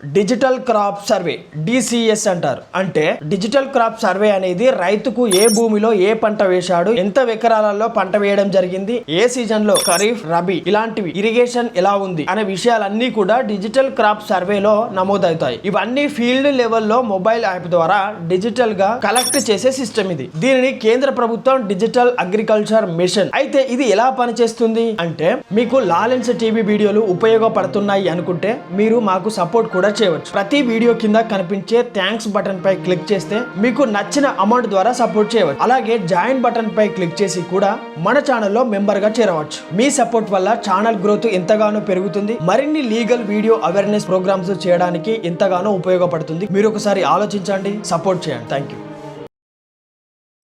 Digital crop survey DCS అంటారు. అంటే digital crop survey అనేది రైతుకు ఏ భూమిలో ఏ పంట వేశాడు, ఎంత ఎకరాలలో పంట వేయడం జరిగింది, ఏ సీజన్ లో ఖరీఫ్, రబీ ఇలాంటివి, ఇరిగేషన్ ఎలా ఉంది అనే విషయాలన్నీ కూడా డిజిటల్ క్రాప్ సర్వేలో నమోదవుతాయి. ఇవన్నీ ఫీల్డ్ లెవెల్లో మొబైల్ యాప్ ద్వారా డిజిటల్ గా కలెక్ట్ చేసే సిస్టమ్ ఇది. దీనిని కేంద్ర ప్రభుత్వం డిజిటల్ అగ్రికల్చర్ మిషన్. అయితే ఇది ఎలా పనిచేస్తుంది అంటే, మీకు లాలెన్స్ టీవీ వీడియోలు ఉపయోగపడుతున్నాయి అనుకుంటే మీరు మాకు సపోర్ట్ కూడా చేయవచ్చు. ప్రతి వీడియో కింద కనిపించే థ్యాంక్స్ బటన్ పై క్లిక్ చేస్తే మీకు నచ్చిన అమౌంట్ ద్వారా సపోర్ట్ చేయవచ్చు. అలాగే జాయిన్ బటన్ పై క్లిక్ చేసి కూడా మన ఛానల్లో మెంబర్ గా చేరవచ్చు. మీ సపోర్ట్ వల్ల ఛానల్ గ్రోత్ ఎంతగానో పెరుగుతుంది. మరిన్ని లీగల్ వీడియో అవేర్నెస్ ప్రోగ్రామ్స్ చేయడానికి ఎంతగానో ఉపయోగపడుతుంది. మీరు ఒకసారి ఆలోచించండి, సపోర్ట్ చేయండి. Thank you.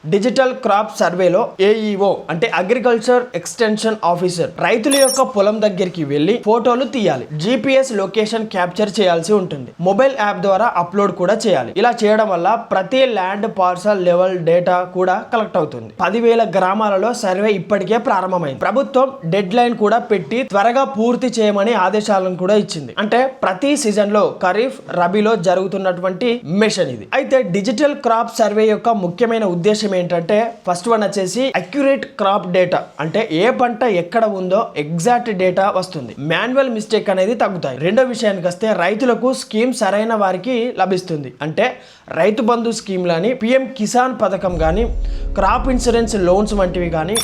డిజిటల్ క్రాప్ సర్వేలో ఏఈఓ అంటే అగ్రికల్చర్ ఎక్స్టెన్షన్ ఆఫీసర్ రైతుల యొక్క పొలం దగ్గరికి వెళ్లి ఫోటోలు తీయాలి. GPS లొకేషన్ క్యాప్చర్ చేయాల్సి ఉంటుంది. మొబైల్ యాప్ ద్వారా అప్లోడ్ కూడా చేయాలి. ఇలా చేయడం వల్ల ప్రతి ల్యాండ్ పార్సల్ లెవెల్ డేటా కూడా కలెక్ట్ అవుతుంది. 10,000 గ్రామాలలో సర్వే ఇప్పటికే ప్రారంభమైంది. ప్రభుత్వం డెడ్ లైన్ కూడా పెట్టి త్వరగా పూర్తి చేయమని ఆదేశాలను కూడా ఇచ్చింది. అంటే ప్రతి సీజన్ లో ఖరీఫ్, రబీలో జరుగుతున్నటువంటి మిషన్ ఇది. అయితే డిజిటల్ క్రాప్ సర్వే యొక్క ముఖ్యమైన ఉద్దేశం ఏంటంటే, ఫస్ట్ వన్ వచ్చేసి అక్యురేట్ క్రాప్ డేటా. అంటే ఏ పంట ఎక్కడ ఉందో ఎగ్జాక్ట్ డేటా వస్తుంది. మాన్యువల్ మిస్టేక్ అనేది తగ్గుతాయి. రెండో విషయానికి వస్తే, రైతులకు స్కీమ్ సరైన వారికి లభిస్తుంది. అంటే రైతు బంధు స్కీమ్లని, పిఎం కిసాన్ పథకం కానీ, క్రాప్ ఇన్సూరెన్స్ లోన్స్ వంటివి కానీ,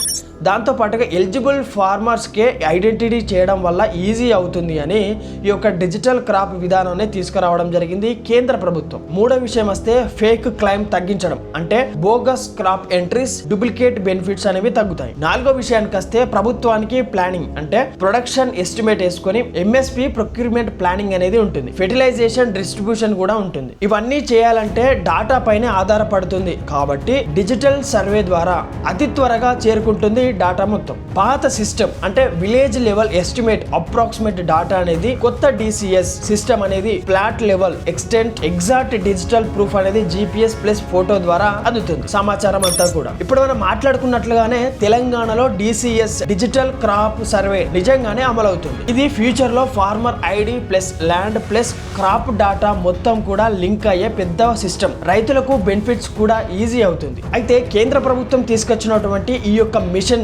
దాంతో పాటుగా ఎలిజిబుల్ ఫార్మర్స్కే ఐడెంటిటీ చేయడం వల్ల ఈజీ అవుతుంది అని ఈ యొక్క డిజిటల్ క్రాప్ విధానాన్ని తీసుకురావడం జరిగింది కేంద్ర ప్రభుత్వం. మూడో విషయం వస్తే ఫేక్ క్లైమ్ తగ్గించడం. అంటే bogus crop entries, duplicate benefits అనేవి తగ్గుతాయి. నాలుగో విషయానికి వస్తే ప్రభుత్వానికి ప్లానింగ్. అంటే ప్రొడక్షన్ ఎస్టిమేట్ వేసుకొని ఎంఎస్పి ప్రొక్యూర్మెంట్ ప్లానింగ్ అనేది ఉంటుంది. ఫెర్టిలైజేషన్, డిస్ట్రిబ్యూషన్ కూడా ఉంటుంది. ఇవన్నీ చేయాలంటే డాటా పైన ఆధారపడుతుంది. కాబట్టి డిజిటల్ సర్వే ద్వారా అతి త్వరగా చేరుకుంటుంది డాటా మొత్తం. పాత సిస్టమ్ అంటే village level estimate, approximate data అనేది కొత్త డిసిఎస్ సిస్టమ్ అనేది flat level extent, exact digital proof అనేది GPS ప్లస్ ఫోటో ద్వారా అందుతుంది సమాచారం అంతా కూడా. ఇప్పుడు మనం మాట్లాడుకున్నట్లుగానే తెలంగాణలో డిసిఎస్ డిజిటల్ క్రాప్ సర్వే నిజంగానే అమలవుతుంది. ఇది ఫ్యూచర్ లో farmer ID plus land plus crop data మొత్తం కూడా లింక్ అయ్యే పెద్ద సిస్టమ్. రైతులకు బెనిఫిట్స్ కూడా ఈజీ అవుతుంది. అయితే కేంద్ర ప్రభుత్వం తీసుకొచ్చినటువంటి ఈ యొక్క మిషన్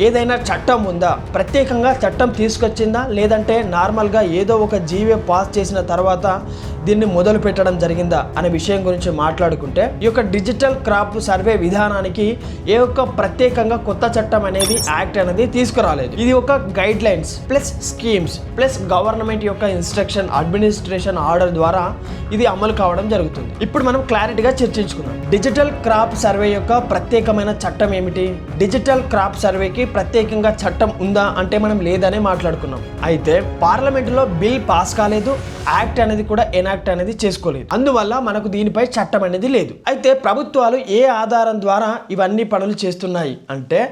ఏదైనా చట్టం ఉందా, ప్రత్యేకంగా చట్టం తీసుకొచ్చిందా, లేదంటే నార్మల్గా ఏదో ఒక జీవో పాస్ చేసిన తర్వాత దీన్ని మొదలు పెట్టడం జరిగిందా అనే విషయం గురించి మాట్లాడుకుంటే, ఈ యొక్క డిజిటల్ క్రాప్ సర్వే విధానానికి ఏ ఒక్క ప్రత్యేకంగా కొత్త చట్టం అనేది యాక్ట్ అనేది తీసుకురాలేదు. ఇది ఒక guide lines plus schemes plus government యొక్క ఇన్స్ట్రక్షన్, అడ్మినిస్ట్రేషన్ ఆర్డర్ ద్వారా ఇది అమలు కావడం జరుగుతుంది. ఇప్పుడు మనం క్లారిటీగా చర్చించుకుందాం. డిజిటల్ క్రాప్ సర్వే యొక్క ప్రత్యేకమైన చట్టం ఏమిటి? డిజిటల్ క్రాప్ సర్వేకి ప్రత్యేకంగా చట్టం ఉందా అంటే మనం లేదనే మాట్లాడుకున్నాం. అయితే పార్లమెంటులో బిల్ పాస్ కాలేదు, యాక్ట్ అనేది కూడా ఎనాక్ట్ అనేది చేసుకోలేదు. అందువల్ల మనకు దీనిపై చట్టం అనేది లేదు. అయితే ప్రభుత్వాలు ఏ ఆధారం ద్వారా ఇవన్నీ పనులు చేస్తున్నాయి అంటే,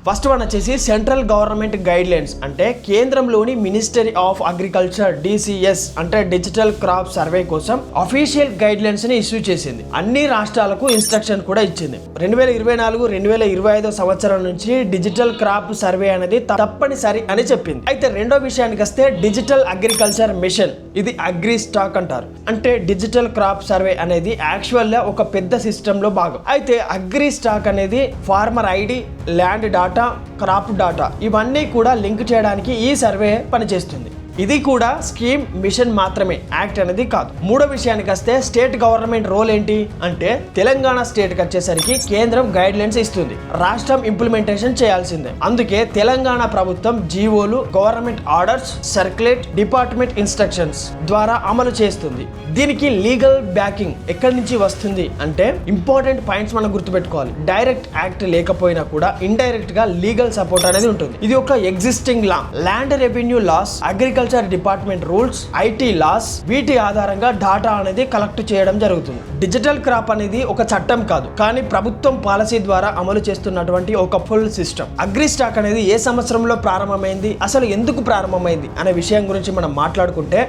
ఫస్ట్ వన్ వచ్చేసి సెంట్రల్ గవర్నమెంట్ గైడ్ లైన్స్. అంటే కేంద్రంలోని మినిస్ట్రీ ఆఫ్ అగ్రికల్చర్ డిసిఎస్ అంటే డిజిటల్ క్రాప్ సర్వే కోసం అఫీషియల్ గైడ్ లైన్స్ ని ఇష్యూ చేసింది. అన్ని రాష్ట్రాలకు ఇన్స్ట్రక్షన్ కూడా ఇచ్చింది. 2024-2025 సంవత్సరం నుంచి డిజిటల్ క్రాప్ సర్వే అనేది తప్పనిసరి అని చెప్పింది. అయితే రెండో విషయానికి వస్తే డిజిటల్ అగ్రికల్చర్ మిషన్. ఇది అగ్రి స్టాక్ అంటారు. అంటే డిజిటల్ క్రాప్ సర్వే అనేది యాక్చువల్ గా ఒక పెద్ద సిస్టమ్ లో భాగం. అయితే అగ్రి స్టాక్ అనేది farmer ID, land data, crop data ఇవన్నీ కూడా లింక్ చేయడానికి ఈ సర్వే పనిచేస్తుంది. ఇది కూడా స్కీమ్, మిషన్ మాత్రమే, యాక్ట్ అనేది కాదు. మూడో విషయానికి వస్తే స్టేట్ గవర్నమెంట్ రోల్ ఏంటి అంటే, తెలంగాణ స్టేట్ కి వచ్చేసరికి కేంద్రం గైడ్ లైన్స్ ఇస్తుంది, రాష్ట్రం ఇంప్లిమెంటేషన్ చేయాల్సిందే. అందుకే తెలంగాణ ప్రభుత్వం జీవోలు, government orders, circulate, department instructions ద్వారా అమలు చేస్తుంది. దీనికి లీగల్ బ్యాకింగ్ ఎక్కడి నుంచి వస్తుంది అంటే, ఇంపార్టెంట్ పాయింట్స్ మనం గుర్తుపెట్టుకోవాలి. డైరెక్ట్ యాక్ట్ లేకపోయినా కూడా ఇండైరెక్ట్ గా లీగల్ సపోర్ట్ అనేది ఉంటుంది. ఇది ఒక existing law, land revenue laws, agriculture department rules, IT laws, వీటి ఆధారంగా డాటా అనేది కలెక్ట్ చేయడం జరుగుతుంది. డిజిటల్ క్రాప్ అనేది ఒక చట్టం కాదు, కానీ ప్రభుత్వం పాలసీ ద్వారా అమలు చేస్తున్నటువంటి ఒక ఫుల్ సిస్టమ్. అగ్రి స్టాక్ అనేది ఏ సంవత్సరంలో ప్రారంభమైంది, అసలు ఎందుకు ప్రారంభమైంది అనే విషయం గురించి మనం మాట్లాడుకుంటే,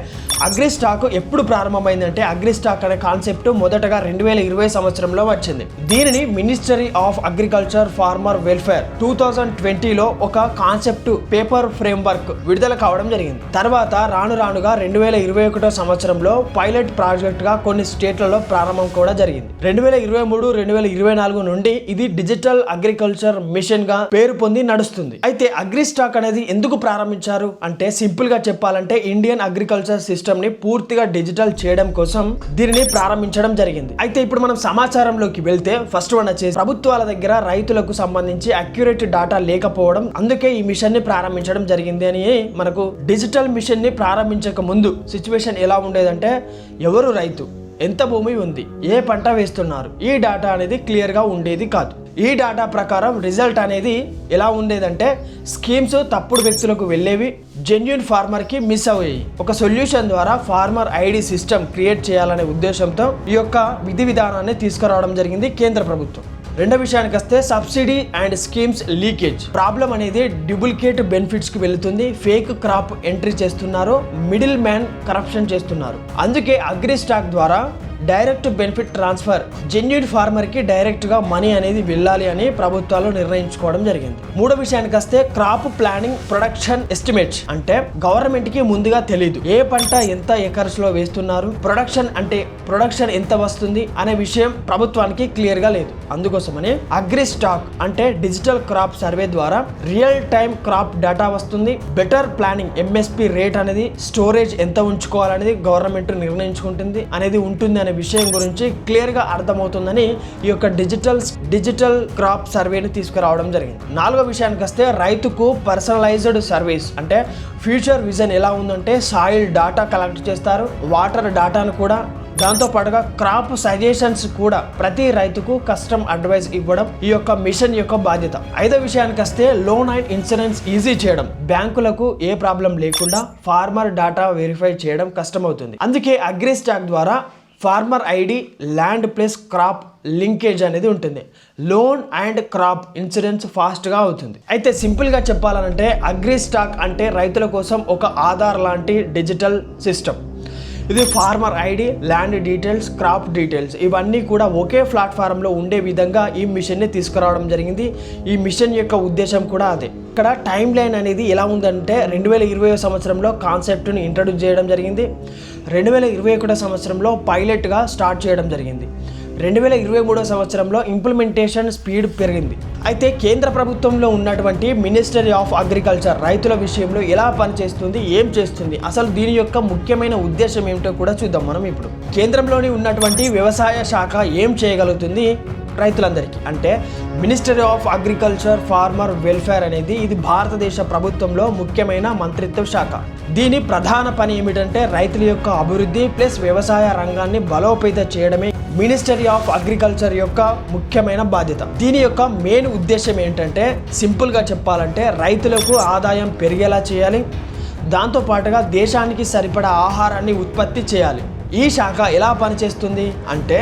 అగ్రి స్టాక్ ఎప్పుడు ప్రారంభమైంది అంటే, అగ్రి స్టాక్ అనే కాన్సెప్ట్ మొదటగా 2020 సంవత్సరంలో వచ్చింది. దీనిని ministry of agriculture farmer welfare 2020లో ఒక కాన్సెప్ట్ పేపర్ ఫ్రేమ్ వర్క్ విడుదల కావడం జరిగింది. తర్వాత రాను రానుగా 2021 సంవత్సరంలో పైలట్ ప్రాజెక్ట్ గా కొన్ని స్టేట్లలో ప్రారంభం కూడా జరిగింది. 2023-2024 నుండి ఇది డిజిటల్ అగ్రికల్చర్ మిషన్ గా పేరు పొంది నడుస్తుంది. అయితే అగ్రిస్టాక్ అనేది ఎందుకు ప్రారంభించారు అంటే సింపుల్ గా చెప్పాలంటే ఇండియన్ అగ్రికల్చర్ సిస్టమ్ ని పూర్తిగా డిజిటల్ చేయడం కోసం దీనిని ప్రారంభించడం జరిగింది. అయితే ఇప్పుడు మనం సమాచారంలోకి వెళ్తే ఫస్ట్ వన్ వచ్చేసి ప్రభుత్వాల దగ్గర రైతులకు సంబంధించి అక్యురేట్ డాటా లేకపోవడం, అందుకే ఈ మిషన్ ని ప్రారంభించడం జరిగింది అని. మనకు డిజిటల్ మిషన్ ని ప్రారంభించక ముందు సిచ్యువేషన్ ఎలా ఉండేదంటే ఎవరు రైతు, ఎంత భూమి ఉంది, ఏ పంట వేస్తున్నారు, ఈ డాటా అనేది క్లియర్ గా ఉండేది కాదు. ఈ డాటా ప్రకారం రిజల్ట్ అనేది ఎలా ఉండేదంటే స్కీమ్స్ తప్పుడు వ్యక్తులకు వెళ్ళేవి, జెన్యూన్ ఫార్మర్ కి మిస్ అయ్యాయి. ఒక సొల్యూషన్ ద్వారా ఫార్మర్ ఐడి సిస్టమ్ క్రియేట్ చేయాలనే ఉద్దేశంతో ఈ యొక్క విధి విధానాన్ని తీసుకురావడం జరిగింది కేంద్ర ప్రభుత్వం. రెండో విషయానికి వస్తే subsidy and schemes leakage problem అనేది డూప్లికేట్ బెనిఫిట్స్ కి వెళుతుంది, ఫేక్ క్రాప్ ఎంట్రీ చేస్తున్నారు, మిడిల్ మ్యాన్ కరప్షన్ చేస్తున్నారు. అందుకే అగ్రిస్టాక్ ద్వారా direct benefit transfer, genuine farmer కి డైరెక్ట్ గా మనీ అనేది వెళ్ళాలి అని ప్రభుత్వాలు నిర్ణయించుకోవడం జరిగింది. మూడో విషయానికి వస్తే క్రాప్ ప్లానింగ్ ప్రొడక్షన్ ఎస్టిమేట్స్ అంటే గవర్నమెంట్ కి ముందుగా తెలియదు ఏ పంట ఎంత ఎకర్స్ లో వేస్తున్నారు, ప్రొడక్షన్ ఎంత వస్తుంది అనే విషయం ప్రభుత్వానికి క్లియర్ గా లేదు. అందుకోసమని అగ్రిస్టాక్ అంటే డిజిటల్ క్రాప్ సర్వే ద్వారా రియల్ టైమ్ క్రాప్ డేటా వస్తుంది. బెటర్ ప్లానింగ్, ఎంఎస్పి రేట్ అనేది, స్టోరేజ్ ఎంత ఉంచుకోవాలనేది గవర్నమెంట్ నిర్ణయించుకుంటుంది అనేది ఉంటుంది అనే విషయం గురించి క్లియర్ గా అర్థమవుతుందని ఈ యొక్క డిజిటల్ క్రాప్ సర్వేని తీసుకురావడం జరిగింది. నాలుగో విషయానికి వస్తే రైతుకు పర్సనలైజ్డ్ సర్వీస్ అంటే ఫ్యూచర్ విజన్ ఎలా ఉందంటే సాయిల్ డాటా కలెక్ట్ చేస్తారు, వాటర్ డాటాను కూడా, దాంతో పాటుగా క్రాప్ సజెషన్స్ కూడా ప్రతి రైతుకు కస్టమ్ అడ్వైస్ ఇవ్వడం ఈ యొక్క మిషన్ యొక్క బాధ్యత. ఐదో విషయానికి వస్తే లోన్ అండ్ ఇన్సూరెన్స్ ఈజీ చేయడం, బ్యాంకులకు ఏ ప్రాబ్లం లేకుండా ఫార్మర్ డాటా వెరిఫై చేయడం కష్టమవుతుంది. అందుకే అగ్రిస్టాక్ ద్వారా farmer ID, land plus crop linkage అనేది ఉంటుంది. లోన్ అండ్ క్రాప్ ఇన్సూరెన్స్ ఫాస్ట్గా అవుతుంది. అయితే సింపుల్గా చెప్పాలంటే అగ్రిస్టాక్ అంటే రైతుల కోసం ఒక ఆధార్ లాంటి డిజిటల్ సిస్టమ్. ఇది farmer ID, land details, crop details ఇవన్నీ కూడా ఒకే ప్లాట్ఫారంలో ఉండే విధంగా ఈ మిషన్ని తీసుకురావడం జరిగింది. ఈ మిషన్ యొక్క ఉద్దేశం కూడా అదే. ఇక్కడ టైం లైన్ అనేది ఎలా ఉందంటే 2020 సంవత్సరంలో కాన్సెప్ట్ని ఇంట్రడ్యూస్ చేయడం జరిగింది, 2021 సంవత్సరంలో పైలట్గా స్టార్ట్ చేయడం జరిగింది, 2023 సంవత్సరంలో ఇంప్లిమెంటేషన్ స్పీడ్ పెరిగింది. అయితే కేంద్ర ప్రభుత్వంలో ఉన్నటువంటి మినిస్ట్రీ ఆఫ్ అగ్రికల్చర్ రైతుల విషయంలో ఎలా పనిచేస్తుంది, ఏం చేస్తుంది, అసలు దీని యొక్క ముఖ్యమైన ఉద్దేశం ఏమిటో కూడా చూద్దాం మనం ఇప్పుడు. కేంద్రంలోని ఉన్నటువంటి వ్యవసాయ శాఖ ఏం చేయగలుగుతుంది రైతులందరికీ అంటే ministry of agriculture farmer welfare అనేది ఇది భారతదేశ ప్రభుత్వంలో ముఖ్యమైన మంత్రిత్వ శాఖ. దీని ప్రధాన పని ఏమిటంటే రైతుల యొక్క అభివృద్ధి ప్లస్ వ్యవసాయ రంగాన్ని బలోపేతం చేయడమే మినిస్ట్రీ ఆఫ్ అగ్రికల్చర్ యొక్క ముఖ్యమైన బాధ్యత. దీని యొక్క మెయిన్ ఉద్దేశం ఏంటంటే సింపుల్గా చెప్పాలంటే రైతులకు ఆదాయం పెరిగేలా చేయాలి, దాంతోపాటుగా దేశానికి సరిపడా ఆహారాన్ని ఉత్పత్తి చేయాలి. ఈ శాఖ ఎలా పనిచేస్తుంది అంటే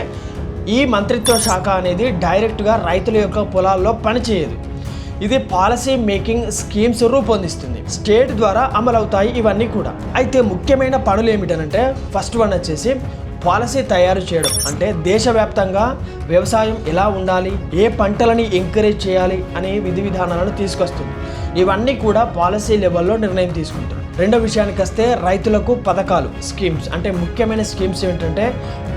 ఈ మంత్రిత్వ శాఖ అనేది డైరెక్ట్గా రైతుల యొక్క పొలాల్లో పనిచేయదు, ఇది పాలసీ మేకింగ్ స్కీమ్స్ రూపొందిస్తుంది, స్టేట్ ద్వారా అమలవుతాయి ఇవన్నీ కూడా. అయితే ముఖ్యమైన పనులు ఏమిటంటే ఫస్ట్ వన్ వచ్చేసి పాలసీ తయారు చేయడం అంటే దేశవ్యాప్తంగా వ్యవసాయం ఎలా ఉండాలి, ఏ పంటలని ఎంకరేజ్ చేయాలి అనే విధి విధానాలను తీసుకొస్తుంది. ఇవన్నీ కూడా పాలసీ లెవెల్లో నిర్ణయం తీసుకుంటారు. రెండో విషయానికి వస్తే రైతులకు పథకాలు, స్కీమ్స్ అంటే ముఖ్యమైన స్కీమ్స్ ఏంటంటే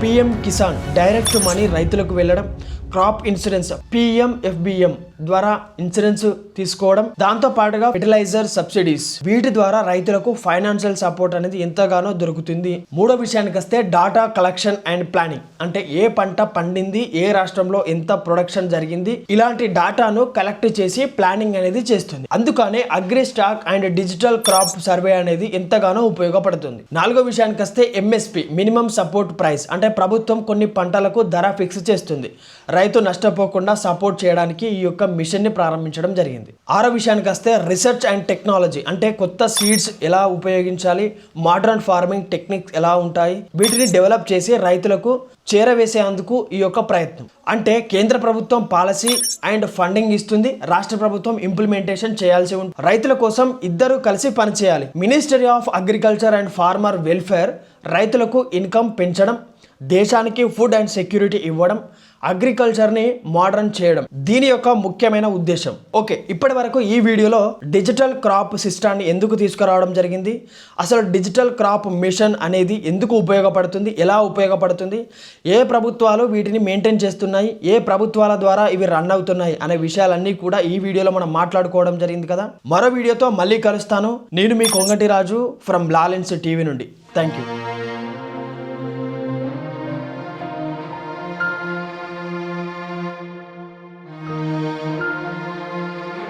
పిఎం కిసాన్ డైరెక్ట్ మనీ రైతులకు వెళ్ళడం, క్రాప్ ఇన్సూరెన్స్ PMFBM ద్వారా ఇన్సూరెన్స్ తీసుకోవడం, దాంతో పాటుగా ఫెర్టిలైజర్ సబ్సిడీస్ వీటి ద్వారా రైతులకు ఫైనాన్షియల్ సపోర్ట్ అనేది ఎంతగానో దొరుకుతుంది. మూడో విషయానికి వస్తే డాటా కలెక్షన్ అండ్ ప్లానింగ్ అంటే ఏ పంట పండింది, ఏ రాష్ట్రంలో ఎంత ప్రొడక్షన్ జరిగింది ఇలాంటి డాటాను కలెక్ట్ చేసి ప్లానింగ్ అనేది చేస్తుంది. అందుకనే AgriStack and digital crop survey అనేది ఎంతగానో ఉపయోగపడుతుంది. నాలుగో విషయానికి వస్తే MSP మినిమం సపోర్ట్ ప్రైస్ అంటే ప్రభుత్వం కొన్ని పంటలకు ధర ఫిక్స్ చేస్తుంది, రైతు నష్టపోకుండా సపోర్ట్ చేయడానికి ఈ యొక్క మిషన్ ని ప్రారంభించడం జరిగింది. ఆరో విషయానికి వస్తే రీసెర్చ్ అండ్ టెక్నాలజీ అంటే కొత్త సీడ్స్ ఎలా ఉపయోగించాలి, మోడర్న్ ఫార్మింగ్ టెక్నిక్స్ ఎలా ఉంటాయి వీటిని డెవలప్ చేసి రైతులకు చేరవేసేందుకు ఈ యొక్క ప్రయత్నం. అంటే కేంద్ర ప్రభుత్వం పాలసీ అండ్ ఫండింగ్ ఇస్తుంది, రాష్ట్ర ప్రభుత్వం ఇంప్లిమెంటేషన్ చేయాల్సి ఉంటుంది. రైతుల కోసం ఇద్దరు కలిసి పనిచేయాలి. Ministry of agriculture and farmer welfare రైతులకు ఇన్కమ్ పెంచడం, దేశానికి ఫుడ్ అండ్ సెక్యూరిటీ ఇవ్వడం, అగ్రికల్చర్ని మోడర్న్ చేయడం దీని యొక్క ముఖ్యమైన ఉద్దేశం. ఓకే, ఇప్పటి వరకు ఈ వీడియోలో డిజిటల్ క్రాప్ సిస్టాన్ని ఎందుకు తీసుకురావడం జరిగింది, అసలు డిజిటల్ క్రాప్ మిషన్ అనేది ఎందుకు ఉపయోగపడుతుంది, ఎలా ఉపయోగపడుతుంది, ఏ ప్రభుత్వాలు వీటిని మెయింటైన్ చేస్తున్నాయి, ఏ ప్రభుత్వాల ద్వారా ఇవి రన్ అవుతున్నాయి అనే విషయాలన్నీ కూడా ఈ వీడియోలో మనం మాట్లాడుకోవడం జరిగింది కదా. మరో వీడియోతో మళ్ళీ కలుస్తాను. నేను మీ కొంగటి రాజు ఫ్రమ్ లాలెన్స్ టీవీ నుండి. Thank you.